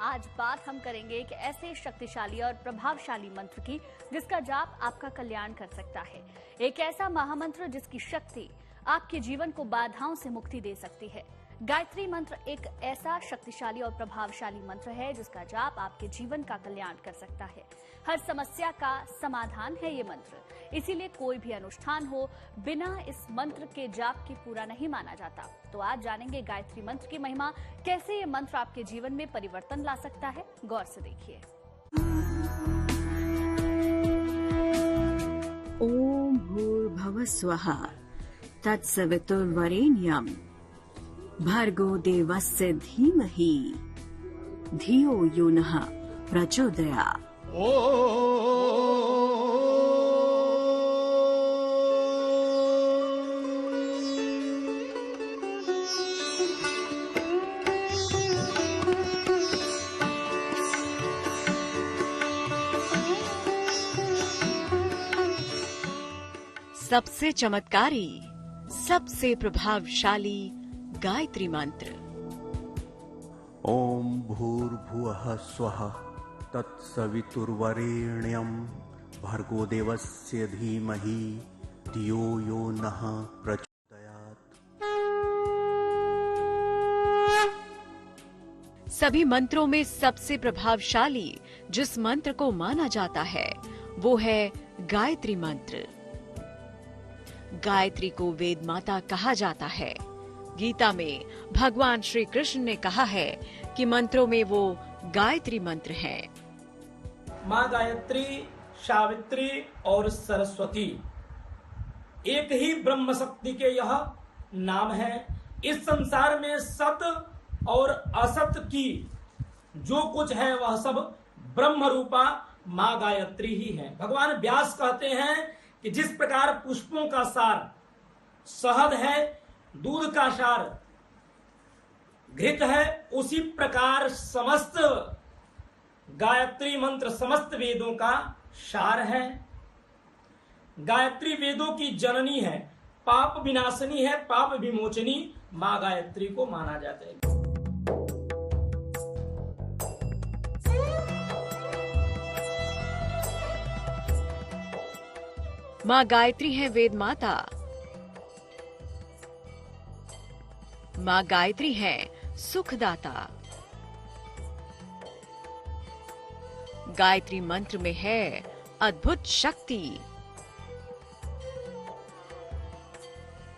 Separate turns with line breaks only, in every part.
आज बात हम करेंगे एक ऐसे शक्तिशाली और प्रभावशाली मंत्र की जिसका जाप आपका कल्याण कर सकता है। एक ऐसा महामंत्र जिसकी शक्ति आपके जीवन को बाधाओं से मुक्ति दे सकती है। गायत्री मंत्र एक ऐसा शक्तिशाली और प्रभावशाली मंत्र है जिसका जाप आपके जीवन का कल्याण कर सकता है। हर समस्या का समाधान है ये मंत्र, इसीलिए कोई भी अनुष्ठान हो बिना इस मंत्र के जाप के पूरा नहीं माना जाता। तो आज जानेंगे गायत्री मंत्र की महिमा, कैसे ये मंत्र आपके जीवन में परिवर्तन ला सकता है। गौर से देखिए।
ओम भूर्भुवः स्वः तत्सवितुर्वरेण्यं भर्गो देवस्य धीमहि धियो यो नः प्रचोदयात्। सबसे चमत्कारी, सबसे प्रभावशाली गायत्री मंत्र।
ओम भूर्भुवः स्वः तत्सवितुर्वरेण्यं भर्गो देवस्य धीमहि धियो यो नः प्रचोदयात्।
सभी मंत्रों में सबसे प्रभावशाली जिस मंत्र को माना जाता है वो है गायत्री मंत्र। गायत्री को वेद माता कहा जाता है। गीता में भगवान श्री कृष्ण ने कहा है कि मंत्रों में वो गायत्री मंत्र हैं।
माँ गायत्री, सावित्री और सरस्वती एक ही ब्रह्म शक्ति के यह नाम है। इस संसार में सत्य और असत्य की जो कुछ है वह सब ब्रह्म रूपा माँ गायत्री ही है। भगवान व्यास कहते हैं कि जिस प्रकार पुष्पों का सार शहद है, दूध का सार घृत है, उसी प्रकार समस्त गायत्री मंत्र समस्त वेदों का सार है। गायत्री वेदों की जननी है, पाप विनाशनी है, पाप विमोचनी माँ गायत्री को माना जाता है।
माँ गायत्री है वेद माता। माँ गायत्री है सुखदाता। गायत्री मंत्र में है अद्भुत शक्ति।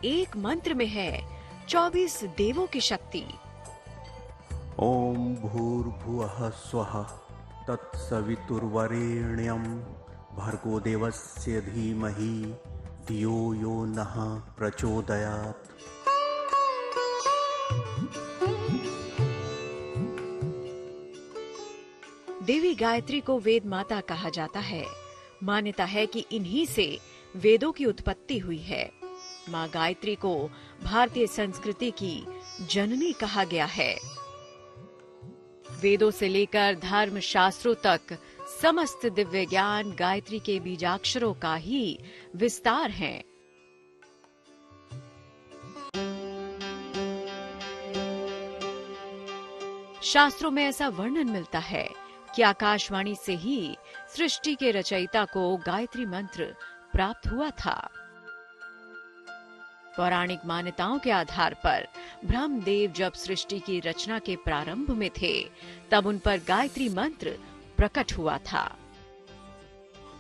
एक मंत्र में है 24 देवों की शक्ति।
ओम भूर्भुवः स्वः तत्सवितुर्वरेण्यं भर्गो देवस्य धीमहि धियो यो नः प्रचोदयात्।
देवी गायत्री को वेद माता कहा जाता है। मान्यता है कि इन्हीं से वेदों की उत्पत्ति हुई है। माँ गायत्री को भारतीय संस्कृति की जननी कहा गया है। वेदों से लेकर धर्म शास्त्रों तक समस्त दिव्य ज्ञान गायत्री के बीजाक्षरों का ही विस्तार है। शास्त्रों में ऐसा वर्णन मिलता है कि आकाशवाणी से ही सृष्टि के रचयिता को गायत्री मंत्र प्राप्त हुआ था। पौराणिक मान्यताओं के आधार पर ब्रह्मदेव जब सृष्टि की रचना के प्रारंभ में थे तब उन पर गायत्री मंत्र प्रकट हुआ था।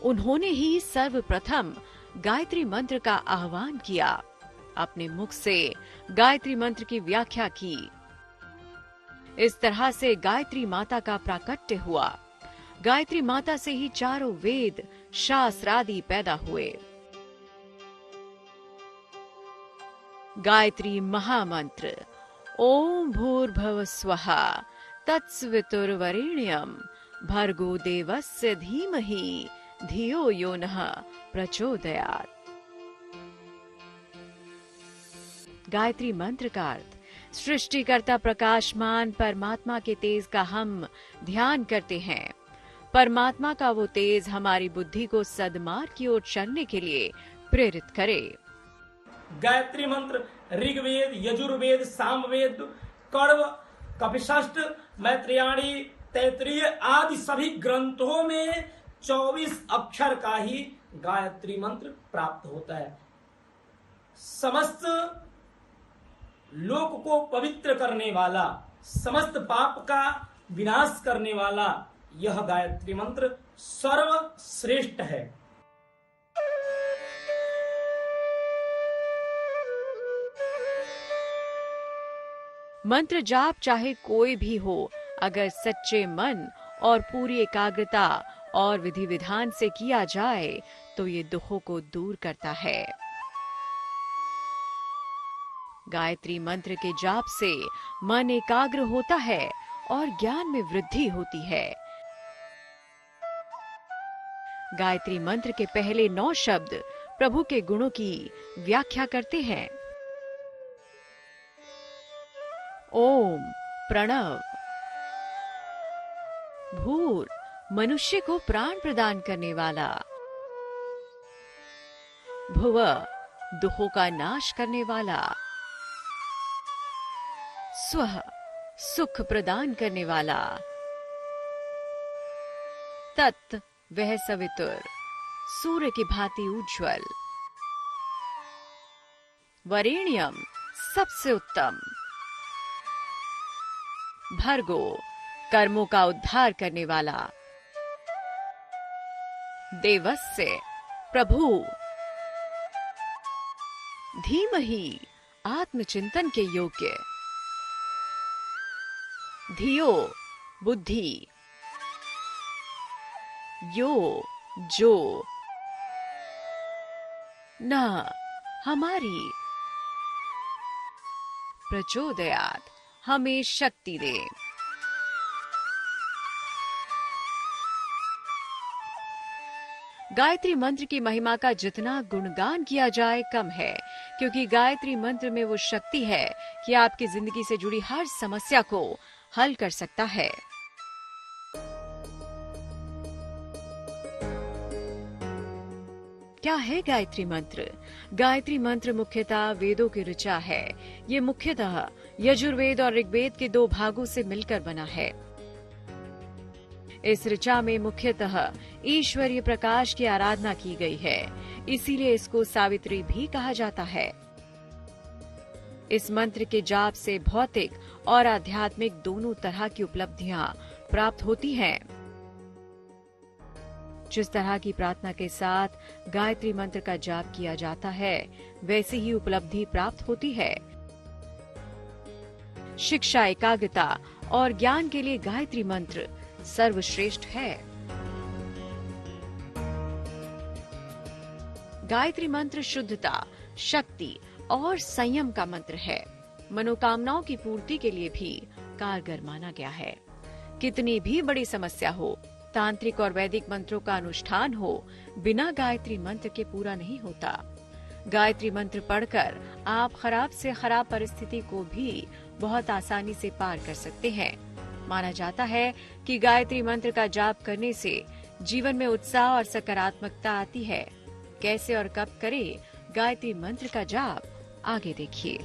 उन्होंने ही सर्वप्रथम गायत्री मंत्र का आह्वान किया, अपने मुख से गायत्री मंत्र की व्याख्या की। इस तरह से गायत्री माता का प्राकट्य हुआ। गायत्री माता से ही चारों वेद शास्त्र आदि पैदा हुए। गायत्री महामंत्र ओम भूर्भुवः स्वः तत्सवितुर्वरेण्यं भर्गो देवस्य धीमहि धियो यो नः प्रचोदयात्। गायत्री मंत्र का अर्थ सृष्टिकर्ता प्रकाशमान परमात्मा के तेज का हम ध्यान करते हैं। परमात्मा का वो तेज हमारी बुद्धि को सद्मार्ग की ओर चलने के लिए प्रेरित करे।
गायत्री मंत्र ऋग्वेद, यजुर्वेद, सामवेद, कण्व, कपिशष्ट, मैत्रेयाणी, तैत्तिरीय आदि सभी ग्रंथों में 24 अक्षर का ही गायत्री मंत्र प्राप्त होता है। समस्त लोक को पवित्र करने वाला, समस्त पाप का विनाश करने वाला यह गायत्री मंत्र सर्वश्रेष्ठ है।
मंत्र जाप चाहे कोई भी हो, अगर सच्चे मन और पूरी एकाग्रता और विधि विधान से किया जाए तो ये दुखों को दूर करता है। गायत्री मंत्र के जाप से मन एकाग्र होता है और ज्ञान में वृद्धि होती है। गायत्री मंत्र के पहले 9 शब्द प्रभु के गुणों की व्याख्या करते हैं। ओम प्रणव। भूर, मनुष्य को प्राण प्रदान करने वाला। भुवः, दुखों का नाश करने वाला। स्वः, सुख प्रदान करने वाला। तत्, वह सवितुर, सूर्य की भांति उज्ज्वल। वरेण्यम, सबसे उत्तम। भर्गो, कर्मों का उद्धार करने वाला। देवस्य, प्रभु। धीमहि, आत्मचिंतन के योग्य। धियो, बुद्धि। यो, जो। न, हमारी। प्रचोदयात्, हमें शक्ति दे। गायत्री मंत्र की महिमा का जितना गुणगान किया जाए कम है, क्योंकि गायत्री मंत्र में वो शक्ति है कि आपकी जिंदगी से जुड़ी हर समस्या को हल कर सकता है। क्या है गायत्री मंत्र? गायत्री मंत्र मुख्यतः वेदों की ऋचा है। ये मुख्यतः यजुर्वेद और ऋग्वेद के 2 भागों से मिलकर बना है। इस ऋचा में मुख्यतः ईश्वरीय प्रकाश की आराधना की गई है, इसीलिए इसको सावित्री भी कहा जाता है। इस मंत्र के जाप से भौतिक और आध्यात्मिक दोनों तरह की उपलब्धियां प्राप्त होती हैं। जिस तरह की प्रार्थना के साथ गायत्री मंत्र का जाप किया जाता है, वैसी ही उपलब्धि प्राप्त होती है। शिक्षा, एकाग्रता और ज्ञान के लिए गायत्री मंत्र सर्वश्रेष्ठ है। गायत्री मंत्र शुद्धता, शक्ति और संयम का मंत्र है। मनोकामनाओं की पूर्ति के लिए भी कारगर माना गया है। कितनी भी बड़ी समस्या हो, तांत्रिक और वैदिक मंत्रों का अनुष्ठान हो, बिना गायत्री मंत्र के पूरा नहीं होता। गायत्री मंत्र पढ़कर आप खराब से खराब परिस्थिति को भी बहुत आसानी से पार कर सकते हैं। माना जाता है कि गायत्री मंत्र का जाप करने से जीवन में उत्साह और सकारात्मकता आती है। कैसे और कब करें गायत्री मंत्र का जाप, आगे देखिए।